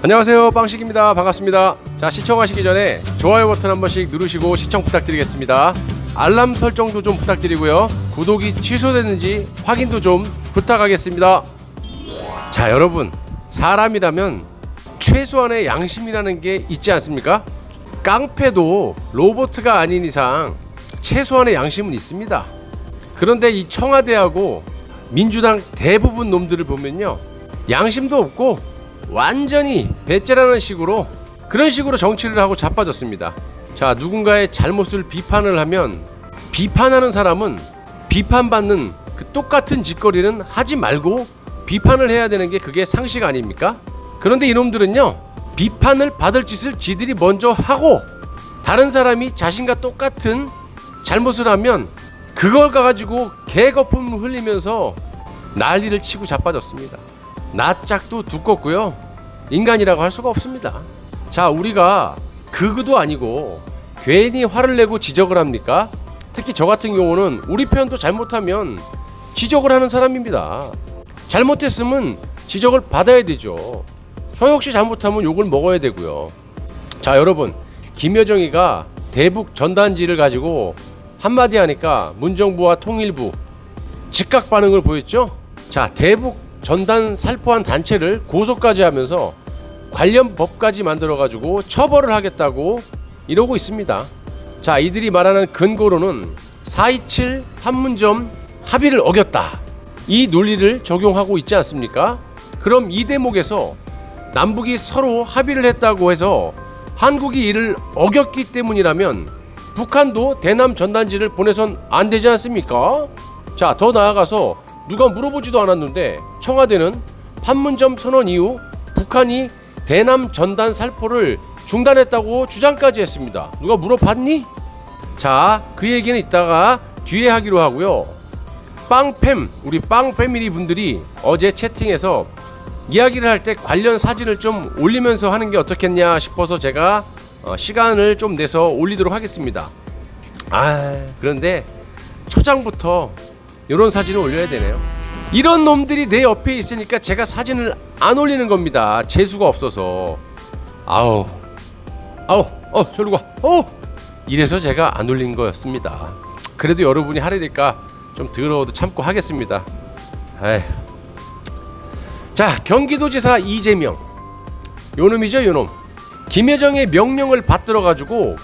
안녕하세요, 빵식입니다. 반갑습니다. 자, 시청하시기 전에 좋아요 버튼 한 번씩 누르시고 시청 부탁드리겠습니다. 알람 설정도 좀 부탁드리고요, 구독이 취소됐는지 확인도 좀 부탁하겠습니다. 자, 여러분, 사람이라면 최소한의 양심이라는 게 있지 않습니까? 깡패도 로봇가 아닌 이상 최소한의 양심은 있습니다. 그런데 이 청와대하고 민주당 대부분 놈들을 보면요, 양심도 없고 완전히 배째라는 식으로 그런 식으로 정치를 하고 자빠졌습니다. 자, 누군가의 잘못을 비판을 하면 비판하는 사람은 비판받는 그 똑같은 짓거리는 하지 말고 비판을 해야 되는 게 그게 상식 아닙니까? 그런데 이놈들은요, 비판을 받을 짓을 지들이 먼저 하고 다른 사람이 자신과 똑같은 잘못을 하면 그걸 가지고 개거품 흘리면서 난리를 치고 자빠졌습니다. 낯짝도 두껍고요, 인간이라고 할 수가 없습니다. 자, 우리가 극우도 아니고 괜히 화를 내고 지적을 합니까? 특히 저 같은 경우는 우리 편도 잘못하면 지적을 하는 사람입니다. 잘못했으면 지적을 받아야 되죠. 저 역시 잘못하면 욕을 먹어야 되고요. 자, 여러분, 김여정이가 대북 전단지를 가지고 한마디 하니까 문정부와 통일부 즉각 반응을 보였죠. 자, 대북 전단 살포한 단체를 고소까지 하면서 관련 법까지 만들어가지고 처벌을 하겠다고 이러고 있습니다. 자, 이들이 말하는 근거로는 4.27 판문점 합의를 어겼다, 이 논리를 적용하고 있지 않습니까? 그럼 이 대목에서 남북이 서로 합의를 했다고 해서 한국이 이를 어겼기 때문이라면 북한도 대남 전단지를 보내선 안 되지 않습니까? 자, 더 나아가서 누가 물어보지도 않았는데 청와대는 판문점 선언 이후 북한이 대남 전단 살포를 중단했다고 주장까지 했습니다. 누가 물어봤니? 자, 그 얘기는 이따가 뒤에 하기로 하고요. 빵팸, 우리 빵패밀리 분들이 어제 채팅에서 이야기를 할 때 관련 사진을 좀 올리면서 하는 게 어떻겠냐 싶어서 제가 시간을 좀 내서 올리도록 하겠습니다. 그런데 초장부터 이런 사진을 올려야 되네요. 이런 놈들이 내 옆에 있으니까 제가 사진을 안 올리는 겁니다. 재수가 없어서. 저리 가. 이래서 제가 안 올린 거였습니다. 그래도 여러분이 하려니까 좀 더러워도 참고 하겠습니다. 자, 경기도지사 이재명, 요놈이죠, 요놈. 김여정의 명령을 받들어 가지고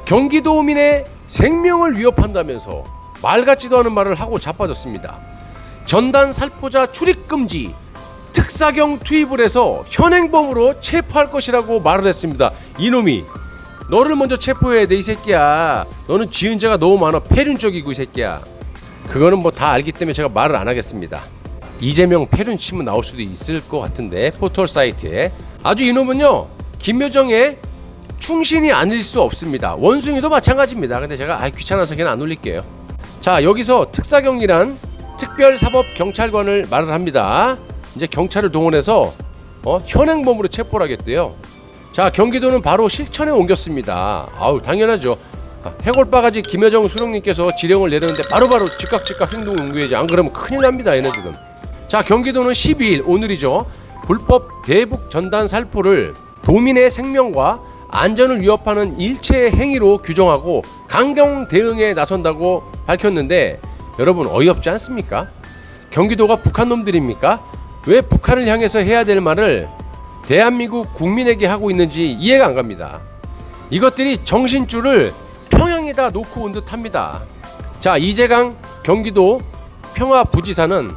경기도민의 생명을 위협한다면서 말 같지도 않은 말을 하고 자빠졌습니다. 전단 살포자 출입 금지, 특사경 투입을 해서 현행범으로 체포할 것이라고 말을 했습니다. 이놈이 너를 먼저 체포해야 돼, 이 새끼야. 너는 지은 죄가 너무 많아. 패륜적이고, 이 새끼야. 그거는 뭐 다 알기 때문에 제가 말을 안 하겠습니다. 이재명 패륜 치면 나올 수도 있을 것 같은데, 포털 사이트에. 아주 이놈은요, 김여정의 충신이 아닐 수 없습니다. 원숭이도 마찬가지입니다. 근데 제가 귀찮아서 그냥 안 올릴게요. 자, 여기서 특사경이란 특별사법경찰관을 말을 합니다. 이제 경찰을 동원해서 현행범으로 체포를 하겠대요. 자, 경기도는 바로 실천에 옮겼습니다. 당연하죠. 해골바가지 김여정 수령님께서 지령을 내렸는데 바로바로 즉각 행동을 옮겨야지. 안 그러면 큰일 납니다, 얘네들은. 자, 경기도는 12일, 오늘이죠, 불법 대북 전단 살포를 도민의 생명과 안전을 위협하는 일체의 행위로 규정하고 강경 대응에 나선다고 밝혔는데, 여러분 어이없지 않습니까? 경기도가 북한 놈들입니까? 왜 북한을 향해서 해야 될 말을 대한민국 국민에게 하고 있는지 이해가 안 갑니다. 이것들이 정신줄을 평양에다 놓고 온 듯합니다. 자, 이재강 경기도 평화부지사는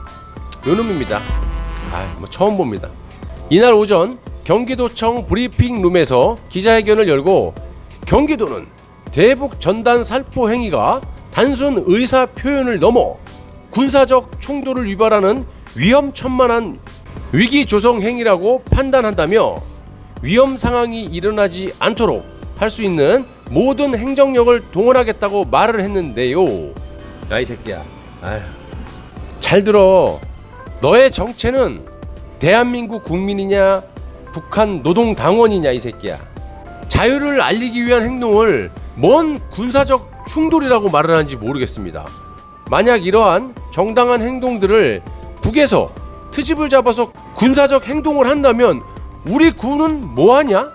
요놈입니다. 처음 봅니다. 이날 오전 경기도청 브리핑룸에서 기자회견을 열고 경기도는 대북 전단 살포 행위가 단순 의사 표현을 넘어 군사적 충돌을 유발하는 위험천만한 위기 조성 행위라고 판단한다며 위험 상황이 일어나지 않도록 할 수 있는 모든 행정력을 동원하겠다고 말을 했는데요. 야, 이 새끼야. 잘 들어. 너의 정체는 대한민국 국민이냐 북한 노동당원이냐, 이 새끼야. 자유를 알리기 위한 행동을 뭔 군사적 충돌이라고 말을 하는지 모르겠습니다. 만약 이러한 정당한 행동들을 북에서 트집을 잡아서 군사적 행동을 한다면 우리 군은 뭐하냐?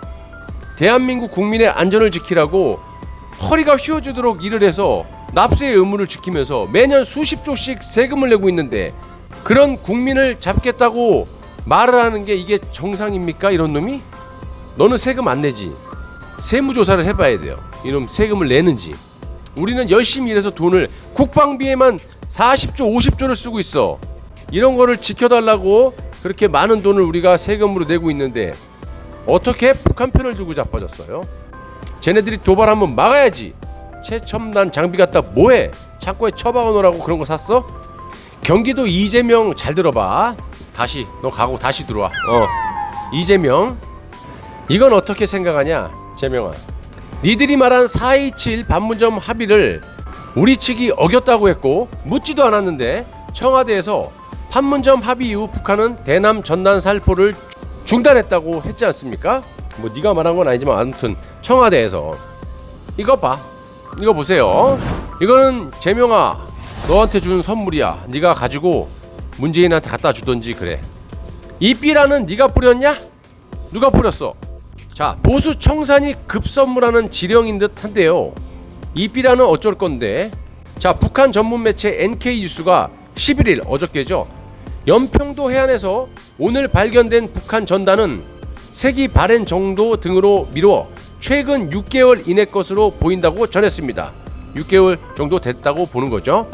대한민국 국민의 안전을 지키라고 허리가 휘어지도록 일을 해서 납세의 의무를 지키면서 매년 수십조씩 세금을 내고 있는데 그런 국민을 잡겠다고 말을 하는 게 이게 정상입니까? 이런 놈이? 너는 세금 안 내지. 세무조사를 해봐야 돼요. 이놈 세금을 내는지. 우리는 열심히 일해서 돈을 국방비에만 40조 50조를 쓰고 있어. 이런 거를 지켜달라고 그렇게 많은 돈을 우리가 세금으로 내고 있는데 어떻게 북한 편을 들고 자빠졌어요? 쟤네들이 도발하면 막아야지. 최첨단 장비 갖다 뭐해? 창고에 처박아 놓으라고 그런 거 샀어? 경기도 이재명 잘 들어봐. 다시 너 가고 다시 들어와. 이재명, 이건 어떻게 생각하냐? 재명아, 니들이 말한 4.27 판문점 합의를 우리 측이 어겼다고 했고 묻지도 않았는데 청와대에서 판문점 합의 이후 북한은 대남 전단 살포를 중단했다고 했지 않습니까? 뭐 네가 말한 건 아니지만 아무튼 청와대에서 이거 봐. 이거 보세요. 이거는 재명아 너한테 준 선물이야. 네가 가지고 문재인한테 갖다 주던지 그래. 이 삐라는 네가 뿌렸냐? 누가 뿌렸어? 자, 보수 청산이 급선무라는 지령인 듯 한데요. 이 삐라는 어쩔 건데. 자, 북한 전문 매체 NK뉴스가 11일 어저께죠. 연평도 해안에서 오늘 발견된 북한 전단은 세기 발행 정도 등으로 미뤄 최근 6개월 이내 것으로 보인다고 전했습니다. 6개월 정도 됐다고 보는 거죠.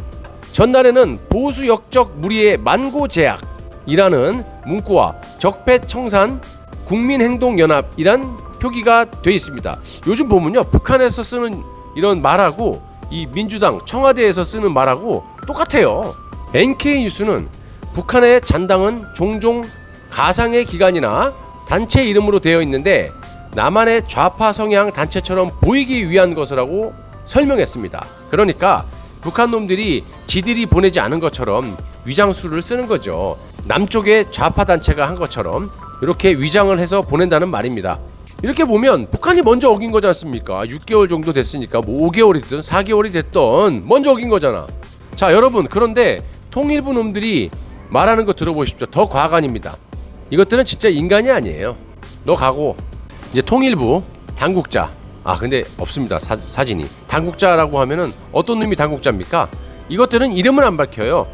전단에는 보수 역적 무리의 만고 제약이라는 문구와 적폐청산 국민행동연합이란 표기가 돼 있습니다. 요즘 보면요, 북한에서 쓰는 이런 말하고 이 민주당 청와대에서 쓰는 말하고 똑같아요. NK뉴스는 북한의 잔당은 종종 가상의 기관이나 단체 이름으로 되어 있는데 남한의 좌파 성향 단체처럼 보이기 위한 것이라고 설명했습니다. 그러니까 북한 놈들이 지들이 보내지 않은 것처럼 위장수를 쓰는 거죠. 남쪽의 좌파 단체가 한 것처럼 이렇게 위장을 해서 보낸다는 말입니다. 이렇게 보면 북한이 먼저 어긴 거지 않습니까? 6개월 정도 됐으니까 뭐 5개월이 됐든 4개월이 됐든 먼저 어긴 거잖아. 자, 여러분, 그런데 통일부 놈들이 말하는 거 들어보십시오. 더 과간입니다. 이것들은 진짜 인간이 아니에요. 너 가고 이제 통일부 당국자, 근데 없습니다. 사진이. 당국자라고 하면은 어떤 놈이 당국자입니까? 이것들은 이름은 안 밝혀요.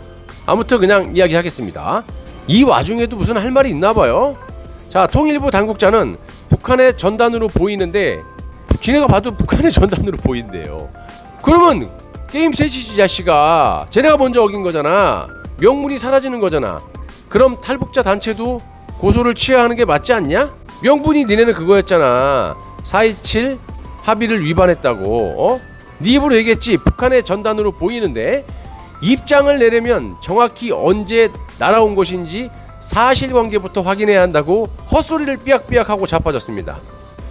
아무튼 그냥 이야기하겠습니다. 이 와중에도 무슨 할 말이 있나 봐요. 자, 통일부 당국자는 북한의 전단으로 보이는데 지네가 봐도 북한의 전단으로 보인대요. 그러면 게임 셋이지 자식아. 쟤네가 먼저 어긴 거잖아. 명분이 사라지는 거잖아. 그럼 탈북자 단체도 고소를 취해야 하는 게 맞지 않냐? 명분이 니네는 그거였잖아. 4.27 합의를 위반했다고. 네 입으로 얘기했지. 북한의 전단으로 보이는데 입장을 내려면 정확히 언제 날아온 것인지 사실관계부터 확인해야 한다고 헛소리를 삐약삐약하고 자빠졌습니다.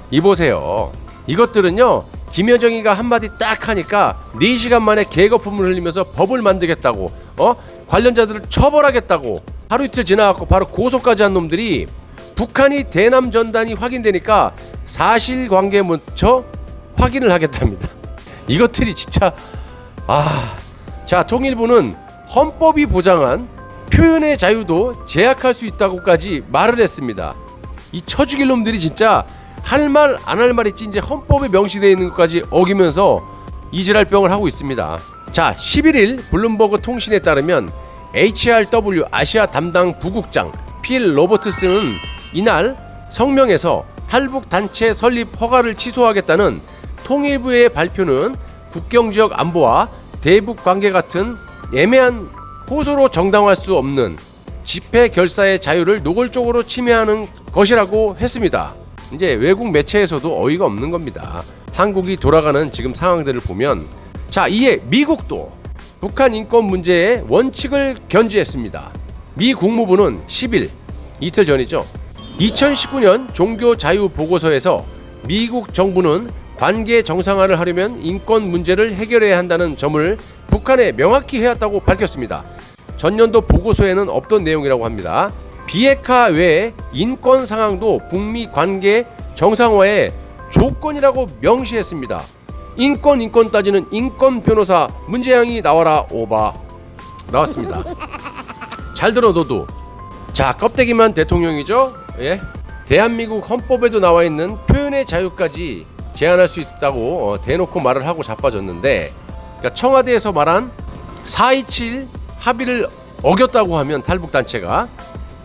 이보세요. 이것들은요, 김여정이가 한마디 딱 하니까 4시간 만에 개거품을 흘리면서 법을 만들겠다고 관련자들을 처벌하겠다고 하루 이틀 지나갖고 바로 고소까지 한 놈들이 북한이 대남 전단이 확인되니까 사실관계부터 확인을 하겠답니다. 이것들이 진짜 자, 통일부는 헌법이 보장한 표현의 자유도 제약할 수 있다고까지 말을 했습니다. 이 처죽일 놈들이 진짜 할 말 안 할 말 있지 이제 헌법에 명시되어 있는 것까지 어기면서 이지랄병을 하고 있습니다. 자, 11일 블룸버그 통신에 따르면 HRW 아시아 담당 부국장 필 로버트스는 이날 성명에서 탈북 단체 설립 허가를 취소하겠다는 통일부의 발표는 국경지역 안보와 대북 관계 같은 애매한 호소로 정당화할 수 없는 집회 결사의 자유를 노골적으로 침해하는 것이라고 했습니다. 이제 외국 매체에서도 어이가 없는 겁니다. 한국이 돌아가는 지금 상황들을 보면. 자, 이에 미국도 북한 인권 문제의 원칙을 견지했습니다. 미 국무부는 10일, 이틀 전이죠. 2019년 종교 자유 보고서에서 미국 정부는 관계 정상화를 하려면 인권 문제를 해결해야 한다는 점을 북한에 명확히 해왔다고 밝혔습니다. 전년도 보고서에는 없던 내용이라고 합니다. 비핵화 외에 인권 상황도 북미 관계 정상화의 조건이라고 명시했습니다. 인권 따지는 인권 변호사 문재양이 나와라. 오바 나왔습니다. 잘 들어 너도. 자, 껍데기만 대통령이죠. 예, 대한민국 헌법에도 나와 있는 표현의 자유까지 제한할 수 있다고 대놓고 말을 하고 자빠졌는데, 그러니까 청와대에서 말한 4.27 합의를 어겼다고 하면 탈북단체가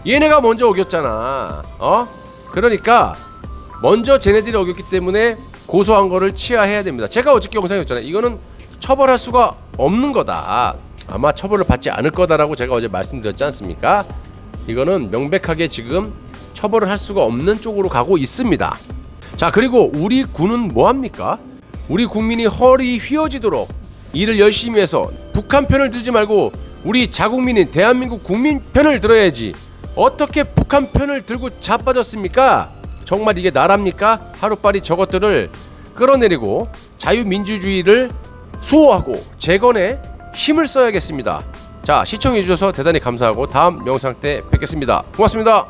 얘네가 먼저 어겼잖아. 그러니까 먼저 쟤네들이 어겼기 때문에 고소한 거를 취하해야 됩니다. 제가 어저께 영상이었잖아요. 이거는 처벌할 수가 없는 거다. 아마 처벌을 받지 않을 거다라고 제가 어제 말씀드렸지 않습니까? 이거는 명백하게 지금 처벌을 할 수가 없는 쪽으로 가고 있습니다. 자, 그리고 우리 군은 뭐합니까? 우리 국민이 허리 휘어지도록 일을 열심히 해서 북한 편을 들지 말고 우리 자국민인 대한민국 국민 편을 들어야지. 어떻게 북한 편을 들고 자빠졌습니까? 정말 이게 나랍니까? 하루빨리 저것들을 끌어내리고 자유민주주의를 수호하고 재건에 힘을 써야겠습니다. 자, 시청해주셔서 대단히 감사하고 다음 영상 때 뵙겠습니다. 고맙습니다.